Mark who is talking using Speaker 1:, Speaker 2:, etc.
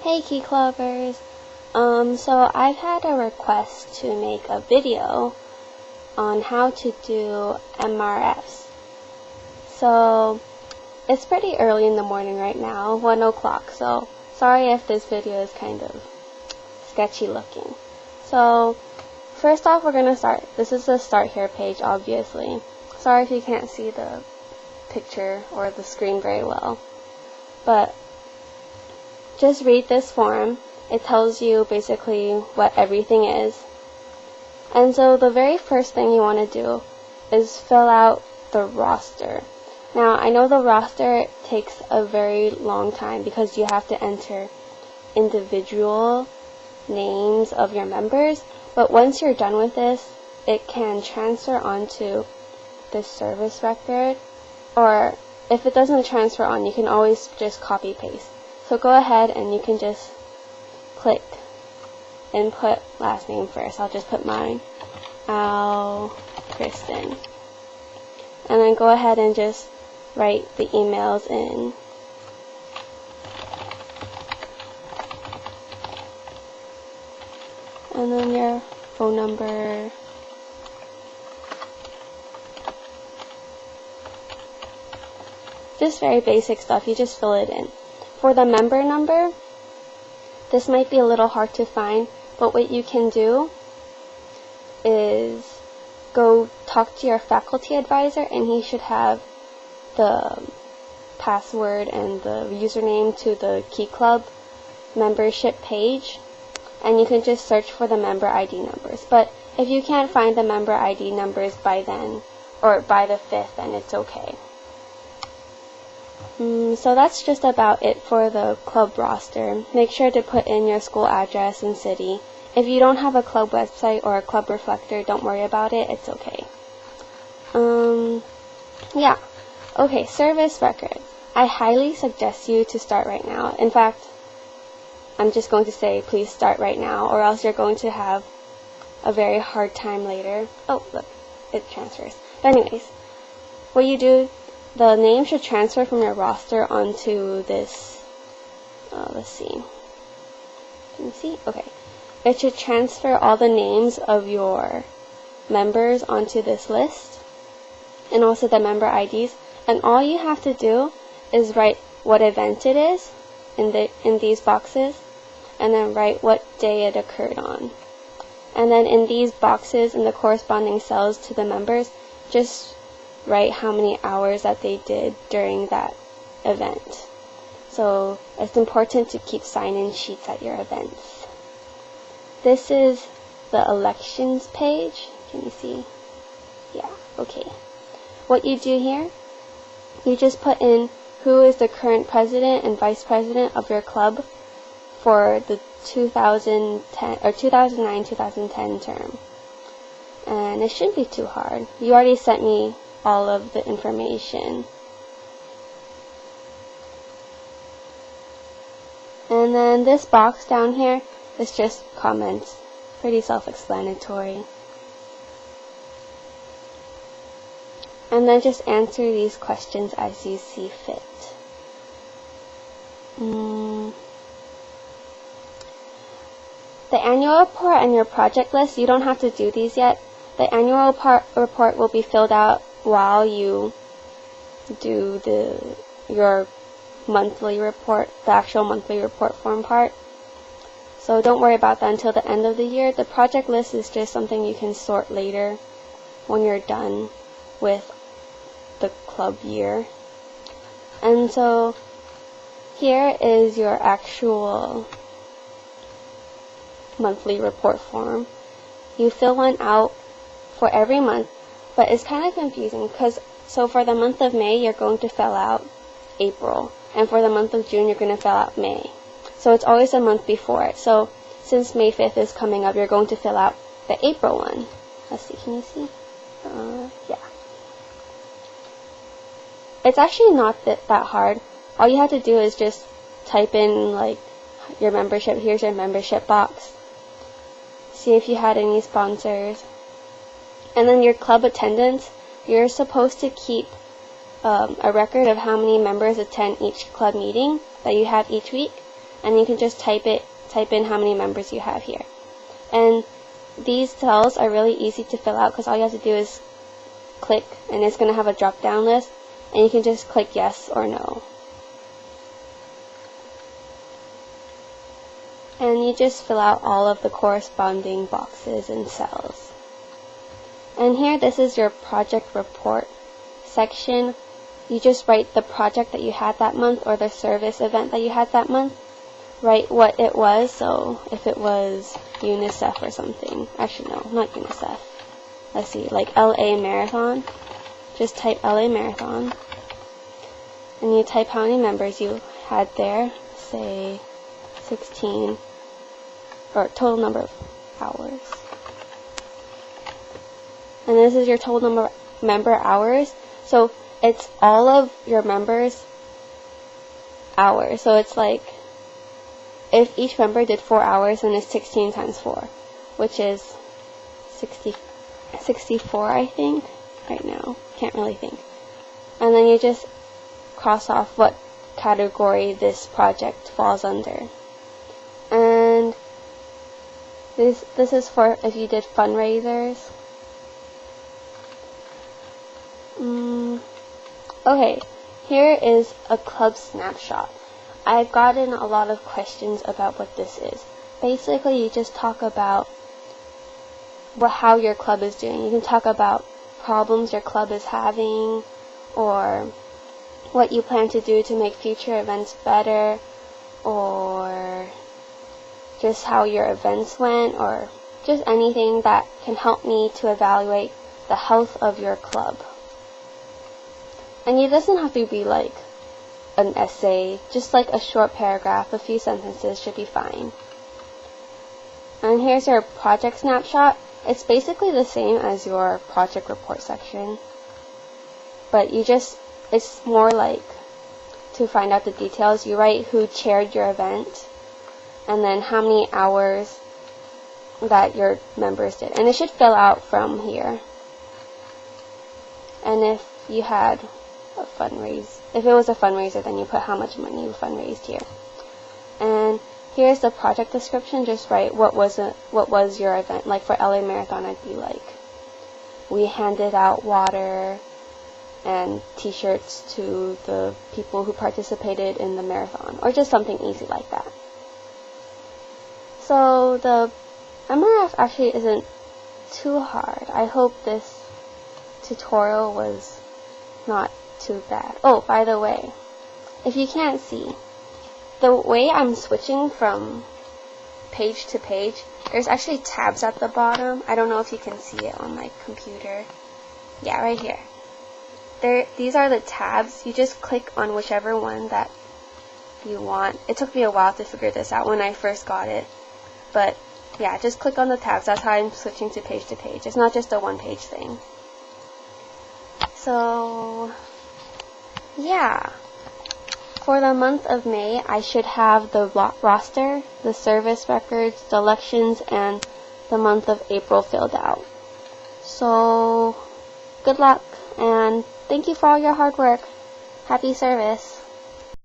Speaker 1: Hey Key Clubbers! So I've had a request to make a video on how to do MRFs. So it's pretty early in the morning right now, 1 o'clock, so sorry if this video is kind of sketchy looking. So first off, we're gonna start. This is the Start Here page, obviously. Sorry if you can't see the picture or the screen very well, but just read this form. It tells you basically what everything is. And so the very first thing you want to do is fill out the roster. Now, I know the roster takes a very long time because you have to enter individual names of your members, but once you're done with this, it can transfer onto the service record, or if it doesn't transfer on, you can always just copy paste. So go ahead and you can just click input last name first. I'll just put mine, Kristen. And then go ahead and just write the emails in. And then your phone number. Just very basic stuff, you just fill it in. For the member number, this might be a little hard to find, but what you can do is go talk to your faculty advisor, and he should have the password and the username to the Key Club membership page, and you can just search for the member ID numbers. But if you can't find the member ID numbers by then, or by the 5th, then it's okay. So that's just about it for the club roster. Make sure to put in your school address and city. If you don't have a club website or a club reflector, don't worry about it, it's okay. Yeah. Okay, service record. I highly suggest you to start right now. In fact, I'm just going to say please start right now, or else you're going to have a very hard time later. Oh, look, it transfers. But anyways, what you do, the name should transfer from your roster onto this, let's see. Can you see? Okay. It should transfer all the names of your members onto this list, and also the member IDs. And all you have to do is write what event it is in these boxes, and then write what day it occurred on. And then in these boxes, in the corresponding cells to the members, just write how many hours that they did during that event. So it's important to keep sign-in sheets at your events. This is the elections page. Can you see? Yeah, okay. What you do here, you just put in who is the current president and vice president of your club for the 2010 or 2009-2010 term. And it shouldn't be too hard. You already sent me all of the information. And then this box down here is just comments. Pretty self-explanatory. And then just answer these questions as you see fit. The annual report and your project list, you don't have to do these yet. The annual report will be filled out while you do your monthly report, the actual monthly report form part. So don't worry about that until the end of the year. The project list is just something you can sort later when you're done with the club year. And so here is your actual monthly report form. You fill one out for every month, but it's kind of confusing because so for the month of May you're going to fill out April, and for the month of June you're going to fill out May. So it's always a month before it. So since May 5th is coming up, you're going to fill out the April one. Let's see, can you see? Yeah. It's actually not that hard. All you have to do is just type in like your membership. Here's your membership box. See if you had any sponsors. And then your club attendance, you're supposed to keep a record of how many members attend each club meeting that you have each week. and you can just type in how many members you have here. And these cells are really easy to fill out because all you have to do is click, and it's going to have a drop down list, and you can just click yes or no. And you just fill out all of the corresponding boxes and cells. And here, this is your project report section. You just write the project that you had that month or the service event that you had that month. Write what it was, so if it was UNICEF or something. Actually, no, not UNICEF. Let's see, like LA Marathon. Just type LA Marathon. And you type how many members you had there. Say 16. Or total number of hours. And this is your total member hours. So it's all of your members' hours. So it's like, if each member did 4 hours, then it's 16 times 4, which is 64, I think, right now. Can't really think. And then you just cross off what category this project falls under. And this is for if you did fundraisers. Okay, here is a club snapshot. I've gotten a lot of questions about what this is. Basically, you just talk about how your club is doing. You can talk about problems your club is having, or what you plan to do to make future events better, or just how your events went, or just anything that can help me to evaluate the health of your club. And it doesn't have to be like an essay, just like a short paragraph, a few sentences should be fine. And here's your project snapshot. It's basically the same as your project report section, but it's more like to find out the details. You write who chaired your event, and then how many hours that your members did. And it should fill out from here. And if you had if it was a fundraiser, then you put how much money you fundraised here. And here's the project description. Just write what was your event. Like for LA Marathon, I'd be like, we handed out water and t-shirts to the people who participated in the marathon, or just something easy like that. So the MRF actually isn't too hard. I hope this tutorial was not too bad. Oh, by the way, if you can't see, the way I'm switching from page to page, there's actually tabs at the bottom. I don't know if you can see it on my computer. Yeah, right here. These are the tabs. You just click on whichever one that you want. It took me a while to figure this out when I first got it. But yeah, just click on the tabs. That's how I'm switching to page. It's not just a one-page thing. So yeah, for the month of May, I should have the roster, the service records, the elections, and the month of April filled out. So good luck, and thank you for all your hard work. Happy service.